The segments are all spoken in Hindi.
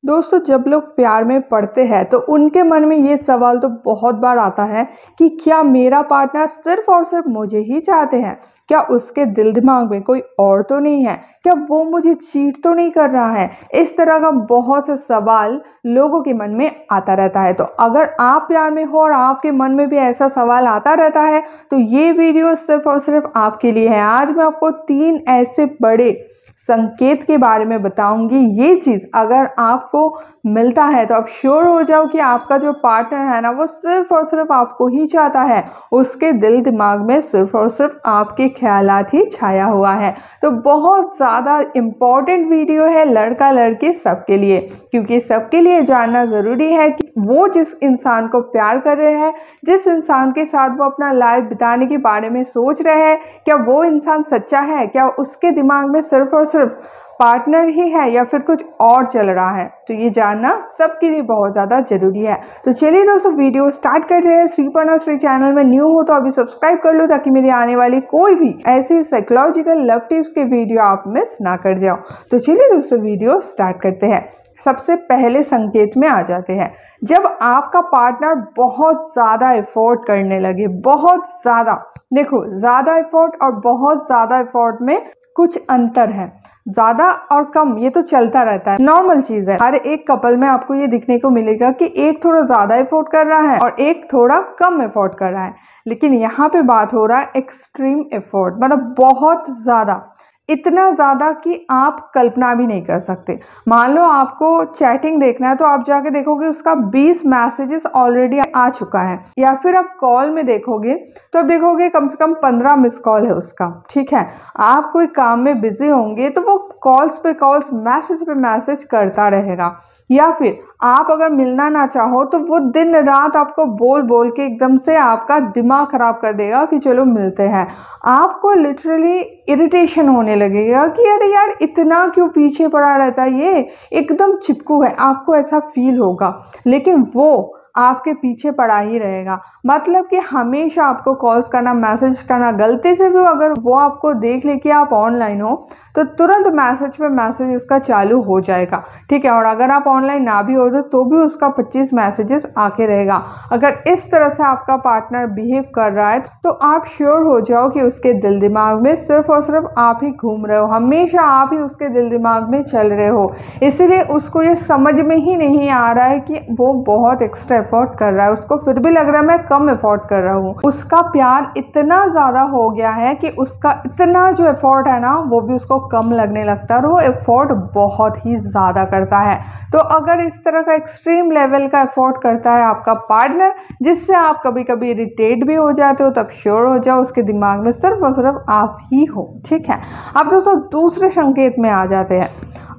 दोस्तों, जब लोग प्यार में पड़ते हैं तो उनके मन में ये सवाल तो बहुत बार आता है कि क्या मेरा पार्टनर सिर्फ और सिर्फ मुझे ही चाहते हैं। क्या उसके दिल दिमाग में कोई और तो नहीं है। क्या वो मुझे चीट तो नहीं कर रहा है। इस तरह का बहुत से सवाल लोगों के मन में आता रहता है। तो अगर आप प्यार में हो और आपके मन में भी ऐसा सवाल आता रहता है तो ये वीडियो सिर्फ और सिर्फ आपके लिए है। आज मैं आपको 3 ऐसे बड़े संकेत के बारे में बताऊंगी। ये चीज अगर आपको मिलता है तो आप श्योर हो जाओ कि आपका जो पार्टनर है ना वो सिर्फ और सिर्फ आपको ही चाहता है। उसके दिल दिमाग में सिर्फ और सिर्फ आपके ख्यालात ही छाया हुआ है। तो बहुत ज़्यादा इम्पोर्टेंट वीडियो है लड़का लड़की सबके लिए, क्योंकि सबके लिए जानना ज़रूरी है कि वो जिस इंसान को प्यार कर रहे हैं, जिस इंसान के साथ वो अपना लाइफ बिताने के बारे में सोच रहे हैं, क्या वो इंसान सच्चा है। क्या उसके दिमाग में सिर्फ और सिर्फ पार्टनर ही है या फिर कुछ और चल रहा है। तो ये जानना सबके लिए बहुत ज़्यादा जरूरी है। तो चलिए दोस्तों, वीडियो स्टार्ट करते हैं। श्रीपर्णा श्री चैनल में न्यू हो तो अभी सब्सक्राइब कर लो ताकि मेरी आने वाली कोई भी ऐसी साइकोलॉजिकल लव टिप्स के वीडियो आप मिस ना कर जाओ। तो चलिए दोस्तों, वीडियो स्टार्ट करते हैं। सबसे पहले संकेत में आ जाते हैं। जब आपका पार्टनर बहुत ज़्यादा एफर्ट करने लगे, बहुत ज़्यादा, देखो ज़्यादा एफर्ट और बहुत ज़्यादा एफर्ट में कुछ अंतर है। ज़्यादा और कम ये तो चलता रहता है, नॉर्मल चीज़ है। हर एक कपल में आपको ये दिखने को मिलेगा कि एक थोड़ा ज़्यादा एफर्ट कर रहा है और एक थोड़ा कम एफर्ट कर रहा है। लेकिन यहाँ पे बात हो रहा है एक्सट्रीम एफर्ट, मतलब बहुत ज़्यादा, इतना ज़्यादा कि आप कल्पना भी नहीं कर सकते। मान लो आपको चैटिंग देखना है तो आप जाके देखोगे उसका 20 मैसेजेस ऑलरेडी आ चुका है, या फिर आप कॉल में देखोगे तो आप देखोगे कम से कम 15 मिस कॉल है उसका। ठीक है, आप कोई काम में बिजी होंगे तो वो कॉल्स पे कॉल्स, मैसेज पे मैसेज करता रहेगा। या फिर आप अगर मिलना ना चाहो तो वो दिन रात आपको बोल बोल के एकदम से आपका दिमाग खराब कर देगा कि चलो मिलते हैं। आपको लिटरली इरिटेशन होने लगेगा कि अरे यार इतना क्यों पीछे पड़ा रहता है, ये एकदम चिपकू है, आपको ऐसा फील होगा। लेकिन वो आपके पीछे पड़ा ही रहेगा। मतलब कि हमेशा आपको कॉल्स करना, मैसेज करना, गलती से भी अगर वो आपको देख ले कि आप ऑनलाइन हो तो तुरंत मैसेज पे मैसेज उसका चालू हो जाएगा। ठीक है, और अगर आप ऑनलाइन ना भी हो तो भी उसका 25 मैसेजेस आके रहेगा। अगर इस तरह से आपका पार्टनर बिहेव कर रहा है तो आप श्योर हो जाओ कि उसके दिल दिमाग में सिर्फ और सिर्फ आप ही घूम रहे हो, हमेशा आप ही उसके दिल दिमाग में चल रहे हो। इसीलिए उसको ये समझ में ही नहीं आ रहा है कि वो बहुत एक्स्ट्रा एफर्ट कर रहा है। उसको फिर भी लग रहा है मैं कम एफर्ट कर रहा हूँ। उसका प्यार इतना ज़्यादा हो गया है कि उसका इतना जो एफर्ट है ना वो भी उसको कम लगने लगता है और वो एफर्ट बहुत ही ज़्यादा करता है। तो अगर इस तरह का एक्सट्रीम लेवल का एफर्ट करता है आपका पार्टनर, जिससे आप कभी कभी इरिटेट भी हो जाते हो, तब श्योर हो जाओ उसके दिमाग में सिर्फ और सिर्फ आप ही हो। ठीक है, अब दोस्तों दूसरे संकेत में आ जाते हैं।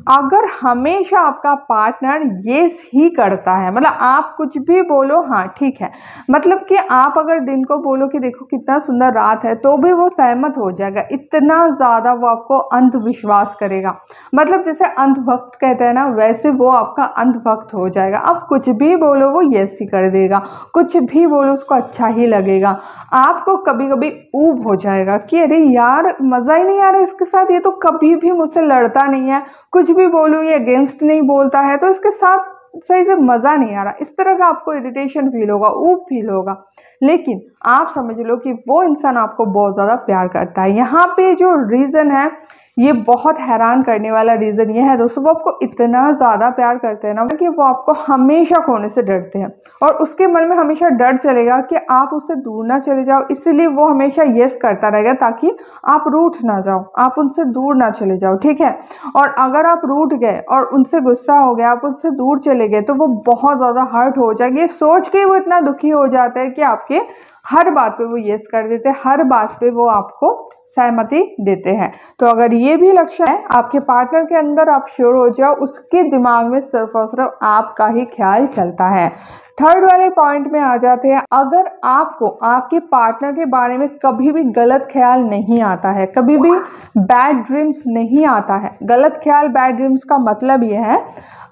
अगर हमेशा आपका पार्टनर येस ही करता है, मतलब आप कुछ भी बोलो हाँ ठीक है, मतलब कि आप अगर दिन को बोलो कि देखो कितना सुंदर रात है तो भी वो सहमत हो जाएगा। इतना ज़्यादा वो आपको अंधविश्वास करेगा। मतलब जैसे अंधभक्त कहते हैं ना, वैसे वो आपका अंधभक्त हो जाएगा। आप कुछ भी बोलो वो येस ही कर देगा, कुछ भी बोलो उसको अच्छा ही लगेगा। आपको कभी कभी ऊब हो जाएगा कि अरे यार मज़ा ही नहीं आ रहा इसके साथ, ये तो कभी भी मुझसे लड़ता नहीं है, कुछ भी बोलूँ ये अगेंस्ट नहीं बोलता है, तो इसके साथ सही से मज़ा नहीं आ रहा। इस तरह का आपको इरिटेशन फील होगा, ऊब फील होगा। लेकिन आप समझ लो कि वो इंसान आपको बहुत ज़्यादा प्यार करता है। यहाँ पे जो रीज़न है, ये बहुत हैरान करने वाला रीज़न ये है दोस्तों, वो आपको इतना ज़्यादा प्यार करते हैं ना कि वो आपको हमेशा खोने से डरते हैं और उसके मन में हमेशा डर चलेगा कि आप उससे दूर ना चले जाओ। इसीलिए वो हमेशा येस करता रहेगा ताकि आप रूठ ना जाओ, आप उनसे दूर ना चले जाओ। ठीक है, और अगर आप रूठ गए और उनसे गुस्सा हो गया, आप उनसे दूर चले गए, तो वो बहुत ज़्यादा हर्ट हो जाएंगे। सोच के वो इतना दुखी हो जाता है कि आपके हर बात पे वो येस कर देते हैं, हर बात पे वो आपको सहमति देते हैं। तो अगर ये भी लक्षण है आपके पार्टनर के अंदर, आप श्योर हो जाओ उसके दिमाग में सिर्फ और सिर्फ आपका ही ख्याल चलता है। थर्ड वाले पॉइंट में आ जाते हैं, अगर आपको आपके पार्टनर के बारे में कभी भी गलत ख्याल नहीं आता है, कभी भी बैड ड्रीम्स नहीं आता है। गलत ख्याल, बैड ड्रीम्स का मतलब यह है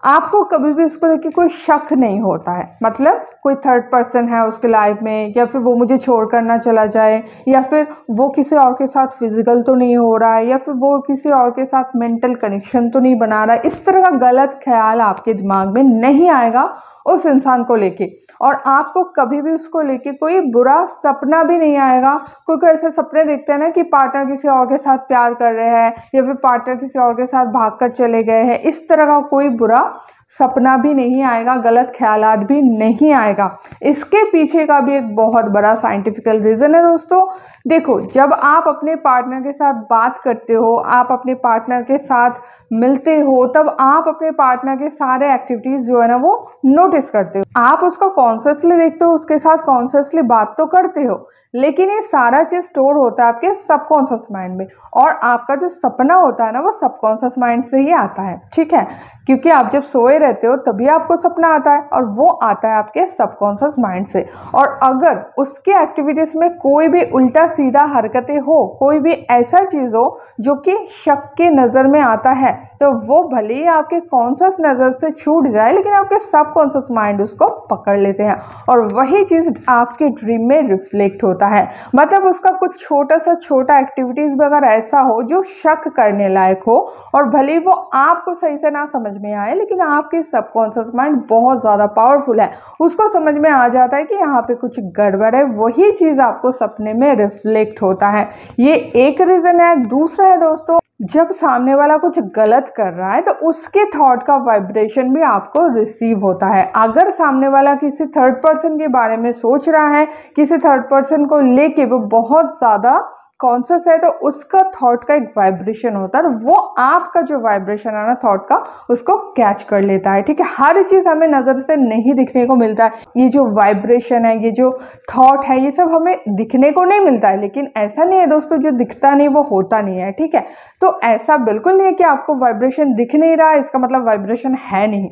आपको कभी भी उसको लेके कोई शक नहीं होता है, मतलब कोई थर्ड पर्सन है उसके लाइफ में, या फिर वो मुझे छोड़कर ना चला जाए, या फिर वो किसी और के साथ फिजिकल तो नहीं हो रहा है, या फिर वो किसी और के साथ मेंटल कनेक्शन तो नहीं बना रहा है। इस तरह का गलत ख्याल आपके दिमाग में नहीं आएगा उस इंसान को लेके, और आपको कभी भी उसको लेके कोई बुरा सपना भी नहीं आएगा। कोई ऐसे सपने देखते हैं ना कि पार्टनर किसी और के साथ प्यार कर रहे हैं, या फिर पार्टनर किसी और के साथ भागकर चले गए हैं, इस तरह का कोई बुरा सपना भी नहीं आएगा, गलत ख्यालात भी नहीं आएगा। इसके पीछे का भी एक बहुत बड़ा साइंटिफिकल रीज़न है दोस्तों। देखो, जब आप अपने पार्टनर के साथ बात करते हो, आप अपने पार्टनर के साथ मिलते हो, तब आप अपने पार्टनर के सारे एक्टिविटीज़ जो है ना वो नोटिस करते हो। आप उसको कॉन्शियसली देखते हो, उसके साथ कॉन्शियसली बात तो करते हो, लेकिन ये सारा चीज़ स्टोर होता है आपके सबकॉन्शियस माइंड में, और आपका जो सपना होता है ना वो सबकॉन्शियस माइंड से ही आता है, ठीक है। क्योंकि आप जब सोए रहते हो तभी आपको सपना आता है, और वो आता है आपके सबकॉन्शियस माइंड से। और अगर उसके एक्टिविटीज में कोई भी उल्टा सीधा हरकतें हो, कोई भी ऐसा चीज हो जो कि शक के नजर में आता है, तो वो भले ही आपके कॉन्शियस नजर से छूट जाए, लेकिन आपके सबकॉन्शियस माइंड उसको पकड़ लेते हैं, और वही चीज आपके ड्रीम में रिफ्लेक्ट होता है। मतलब उसका कुछ छोटा सा छोटा एक्टिविटीज भी अगर ऐसा हो जो शक करने लायक हो, और भले ही वो आपको सही से ना समझ में आए, लेकिन आपके सबकॉन्शियस माइंड बहुत ज़्यादा पावरफुल है, उसको समझ में आ जाता है कि यहाँ पे कुछ गड़बड़ है, वही चीज़ आपको सपने में रिफ्लेक्ट होता है। ये एक रीज़न है। दूसरा है दोस्तों, जब सामने वाला कुछ गलत कर रहा है तो उसके थॉट का वाइब्रेशन भी आपको रिसीव होता है। अगर सामने वाला किसी थर्ड पर्सन के बारे में सोच रहा है, किसी थर्ड पर्सन को लेके वो बहुत ज़्यादा कॉन्शियस है, तो उसका थॉट का एक वाइब्रेशन होता है, और वो आपका जो वाइब्रेशन है ना थॉट का, उसको कैच कर लेता है, ठीक है। हर चीज़ हमें नज़र से नहीं दिखने को मिलता है, ये जो वाइब्रेशन है, ये जो थॉट है, ये सब हमें दिखने को नहीं मिलता है। लेकिन ऐसा नहीं है दोस्तों, जो दिखता नहीं वो होता नहीं है, ठीक है। तो ऐसा बिल्कुल नहीं है कि आपको वाइब्रेशन दिख नहीं रहा है इसका मतलब वाइब्रेशन है नहीं,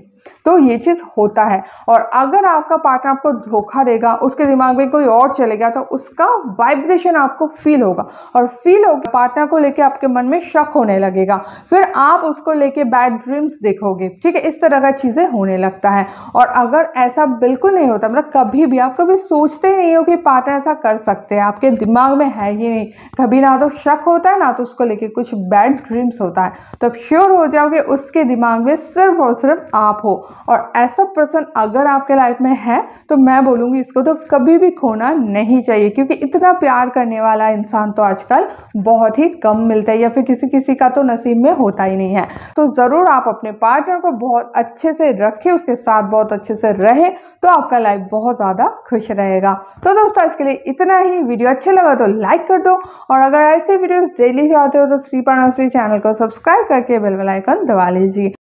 तो ये चीज़ होता है। और अगर आपका पार्टनर आपको धोखा देगा, उसके दिमाग में कोई और चलेगा, तो उसका वाइब्रेशन आपको फील होगा, और फील होगा पार्टनर को लेके आपके मन में शक होने लगेगा, फिर आप उसको लेके बैड ड्रीम्स देखोगे, ठीक है। इस तरह का चीज़ें होने लगता है। और अगर ऐसा बिल्कुल नहीं होता, मतलब कभी भी आप कभी सोचते ही नहीं हो कि पार्टनर ऐसा कर सकते हैं, आपके दिमाग में है ही नहीं, कभी ना तो शक होता है ना तो उसको लेके कुछ बैड ड्रीम्स होता है, तो आप श्योर हो जाओगे उसके दिमाग में सिर्फ और सिर्फ आप हो। और ऐसा पर्सन अगर आपके लाइफ में है तो मैं बोलूँगी इसको तो कभी भी खोना नहीं चाहिए, क्योंकि इतना प्यार करने वाला इंसान तो आजकल बहुत ही कम मिलता है, या फिर किसी किसी का तो नसीब में होता ही नहीं है। तो ज़रूर आप अपने पार्टनर को बहुत अच्छे से रखें, उसके साथ बहुत अच्छे से रहे, तो आपका लाइफ बहुत ज़्यादा खुश रहेगा। तो दोस्तों आज के लिए इतना ही। वीडियो अच्छा लगा तो लाइक कर दो, और अगर ऐसे वीडियोस डेली चाहते हो तो श्री प्रणा श्री चैनल को सब्सक्राइब करके बेल आइकन दबा लीजिए।